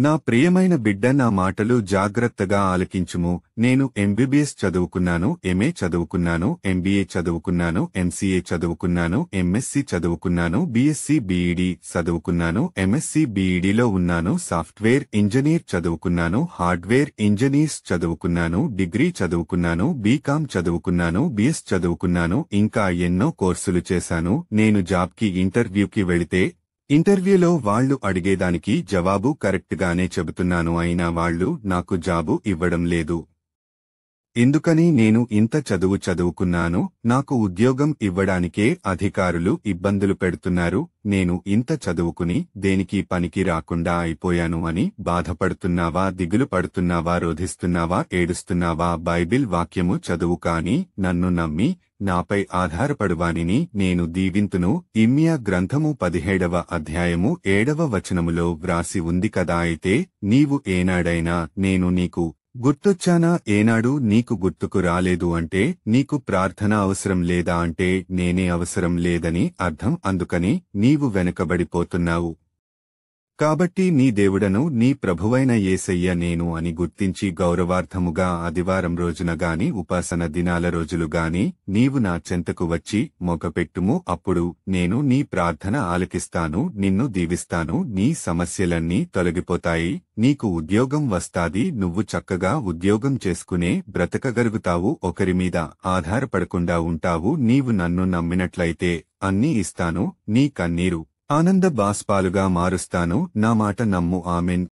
నా ప్రియమైన బిడ్డ, నా మాటలు జాగ్రత్తగా ఆలకించుము. నేను ఎంబీబీఎస్ చదువుకున్నాను, ఎంఏ చదువుకున్నాను, ఎంబీఏ చదువుకున్నాను, ఎంసీఏ చదువుకున్నాను, ఎంఎస్సీ చదువుకున్నాను, బీఎస్సీ బీఈడీ చదువుకున్నాను, ఎంఎస్సీ బీఈడీలో ఉన్నాను, సాఫ్ట్వేర్ ఇంజనీర్ చదువుకున్నాను, హార్డ్వేర్ ఇంజనీర్స్ చదువుకున్నాను, డిగ్రీ చదువుకున్నాను, బీకామ్ చదువుకున్నాను, బీఎస్ చదువుకున్నాను, ఇంకా ఎన్నో కోర్సులు చేశాను. నేను జాబ్కి ఇంటర్వ్యూకి వెళితే ఇంటర్వ్యూలో వాళ్లు అడిగేదానికి జవాబు కరెక్ట్గానే చెబుతున్నాను, అయినా వాళ్లు నాకు జాబు ఇవ్వడం లేదు. ఎందుకని? నేను ఇంత చదువుకున్నాను, నాకు ఉద్యోగం ఇవ్వడానికే అధికారులు ఇబ్బందులు పెడుతున్నారు. నేను ఇంత చదువుకుని దేనికి పనికి రాకుండా అయిపోయాను అని బాధపడుతున్నావా? దిగులు పడుతున్నావా? రోధిస్తున్నావా? ఏడుస్తున్నావా? బైబిల్ వాక్యము చదువు, కాని నన్ను నమ్మి నాపై ఆధారపడువానిని నేను దీవింతును. ఇర్మీయా గ్రంథము 17వ అధ్యాయము 7వ వచనములో వ్రాసి ఉంది కదా. అయితే నీవు ఏనాడైనా నేను నీకు గుర్తొచ్చానా? ఏనాడు నీకు గుర్తుకు రాలేదు అంటే నీకు ప్రార్థన అవసరం లేదా అంటే నేనే అవసరం లేదని అర్థం. అందుకని నీవు వెనుకబడిపోతున్నావు. కాబట్టి నీ దేవుడను, నీ ప్రభువైన యేసయ్య నేను అని గుర్తించి గౌరవార్థముగా ఆదివారం రోజున గాని ఉపాసన దినాల రోజులు గాని నీవు నా చెంతకు వచ్చి మొగపెట్టుము. అప్పుడు నేను నీ ప్రార్థన ఆలకిస్తాను, నిన్ను దీవిస్తాను, నీ సమస్యలన్నీ తొలగిపోతాయి, నీకు ఉద్యోగం వస్తాది, నువ్వు చక్కగా ఉద్యోగం చేసుకునే బ్రతకగలుగుతావు, ఒకరి మీద ఆధారపడకుండా ఉంటావు. నీవు నన్ను నమ్మినట్లయితే అన్నీ ఇస్తాను, నీ కన్నీరు ఆనంద బాష్పాలుగా మారుస్తాను. నా మాట నమ్ము. ఆమెన్.